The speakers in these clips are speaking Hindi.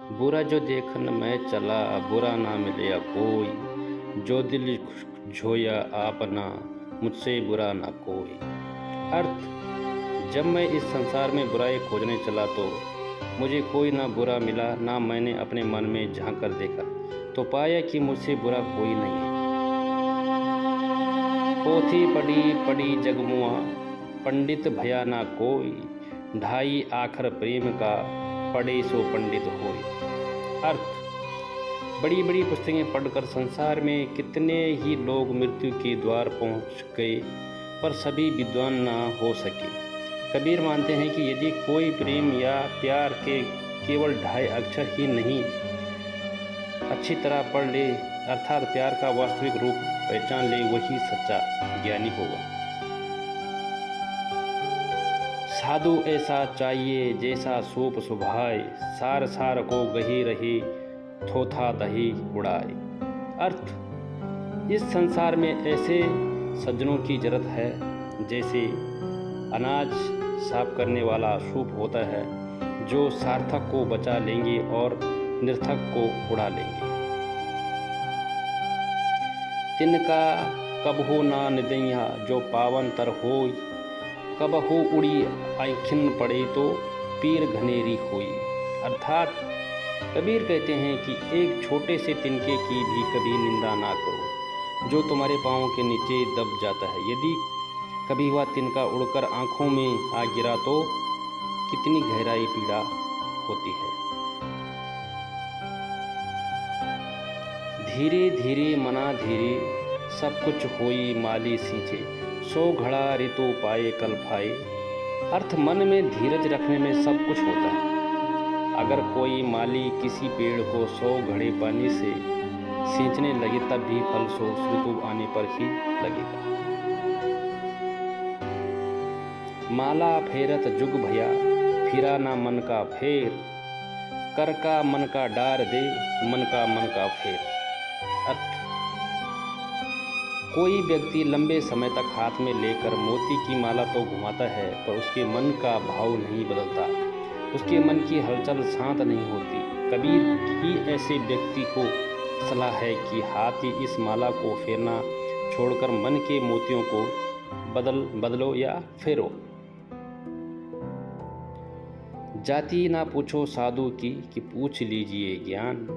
बुरा जो देखन मैं चला, बुरा ना मिलया कोई, जो दिल झोया आपना, मुझसे बुरा ना कोई। अर्थ, जब मैं इस संसार में बुराई खोजने चला तो मुझे कोई ना बुरा मिला, ना मैंने अपने मन में झांक कर देखा तो पाया कि मुझसे बुरा कोई नहीं है। पोथी पढ़ी पढ़ी जगमुआ, पंडित भया ना कोई, ढाई आखर प्रेम का, पढ़े सो पंडित होई। अर्थ, बड़ी बड़ी पुस्तकें पढ़कर संसार में कितने ही लोग मृत्यु के द्वार पहुंच गए, पर सभी विद्वान ना हो सके। कबीर मानते हैं कि यदि कोई प्रेम या प्यार के केवल ढाई अक्षर ही नहीं अच्छी तरह पढ़ ले, अर्थात प्यार का वास्तविक रूप पहचान ले, वही सच्चा ज्ञानी होगा। साधु ऐसा चाहिए जैसा सूप सुभाए, सार सार को गही रही, थोथा दही उड़ाए। अर्थ, इस संसार में ऐसे सज्जनों की जरूरत है जैसे अनाज साफ करने वाला सूप होता है, जो सार्थक को बचा लेंगे और निर्थक को उड़ा लेंगे। तिनका कबहू ना निदैया, जो पावन तर होई, कबहू उड़ी आँखिन पड़े तो पीर घनेरी होई। अर्थात कबीर कहते हैं कि एक छोटे से तिनके की भी कभी निंदा ना करो, जो तुम्हारे पाँव के नीचे दब जाता है। यदि कभी वह तिनका उड़कर आँखों में आ गिरा तो कितनी गहराई पीड़ा होती है। धीरे धीरे मना धीरे, सब कुछ होई माली सींचे, सो घड़ा ऋतु पाए कल फाए। अर्थ, मन में धीरज रखने में सब कुछ होता है। अगर कोई माली किसी पेड़ को 100 घड़े पानी से सींचने लगे तब भी फल 100 ऋतु आने पर ही लगेगा। माला फेरत जुग भया, फिरा ना मन का फेर, कर का मन का डार दे, मन का फेर। अर्थ, कोई व्यक्ति लंबे समय तक हाथ में लेकर मोती की माला तो घुमाता है, पर उसके मन का भाव नहीं बदलता, उसके मन की हलचल शांत नहीं होती। कबीर की ऐसे व्यक्ति को सलाह है कि हाथ ही इस माला को फेरना छोड़कर मन के मोतियों को बदलो या फेरो। जाति ना पूछो साधु की, कि पूछ लीजिए ज्ञान,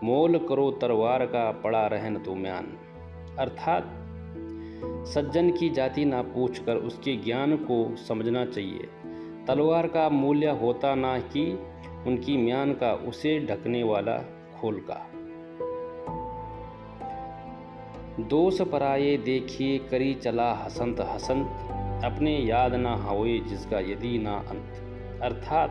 मोल करो तलवार का, पड़ा रहन तो म्यान। अर्थात सज्जन की जाति ना पूछकर उसके ज्ञान को समझना चाहिए। तलवार का मूल्य होता ना कि उनकी म्यान का, उसे ढकने वाला खोल का। दोष पराये देखिए, करी चला हसंत हसंत, अपने याद ना होए जिसका यदि ना अंत। अर्थात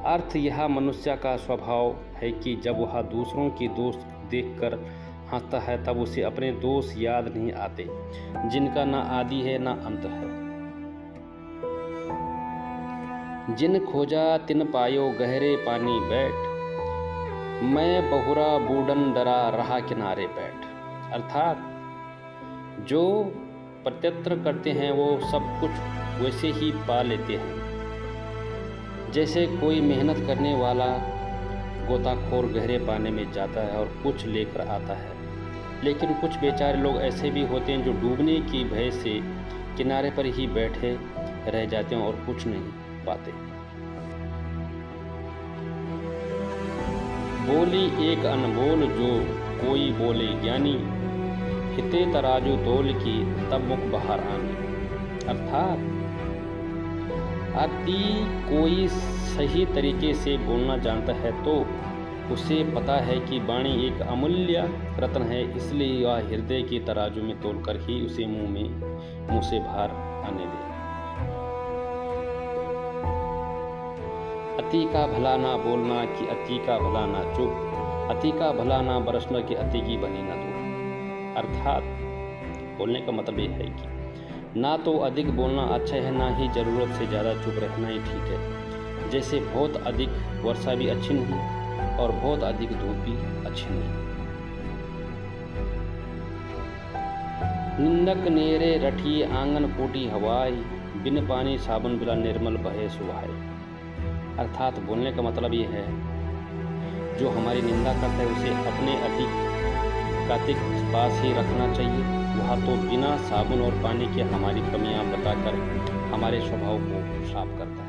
अर्थ, यह मनुष्य का स्वभाव है कि जब वह दूसरों के दोष देखकर हंसता है तब उसे अपने दोष याद नहीं आते, जिनका ना आदि है ना अंत है। जिन खोजा तिन पायो, गहरे पानी बैठ, मैं बहुरा बूढ़न डरा, रहा किनारे बैठ। अर्थात जो प्रत्यत्र करते हैं वो सब कुछ वैसे ही पा लेते हैं, जैसे कोई मेहनत करने वाला गोताखोर गहरे पानी में जाता है और कुछ लेकर आता है। लेकिन कुछ बेचारे लोग ऐसे भी होते हैं जो डूबने की भय से किनारे पर ही बैठे रह जाते हैं और कुछ नहीं पाते। बोली एक अनमोल जो कोई बोले ज्ञानी, हिते तराजू तोल की, तब मुख बाहर आनी। अर्थात यदि कोई सही तरीके से बोलना जानता है तो उसे पता है कि वाणी एक अमूल्य रत्न है, इसलिए वह हृदय के तराजू में तोलकर ही उसे मुंह से बाहर आने दे। अति का भला ना बोलना कि अति का भला ना चुप, अति का भला ना बरसना कि अति की बनी ना दो। अर्थात बोलने का मतलब यह है कि ना तो अधिक बोलना अच्छा है, ना ही ज़रूरत से ज़्यादा चुप रहना ही ठीक है। जैसे बहुत अधिक वर्षा भी अच्छी नहीं और बहुत अधिक धूप भी अच्छी नहीं। निंदक नेरे रठी, आंगन कोटी हवाई, बिन पानी साबुन बिला निर्मल बहे सुहाए। अर्थात बोलने का मतलब ये है, जो हमारी निंदा करता है उसे अपने अधिक पास ही रखना चाहिए। वह तो बिना साबुन और पानी के हमारी कमियां बताकर हमारे स्वभाव को साफ करता है।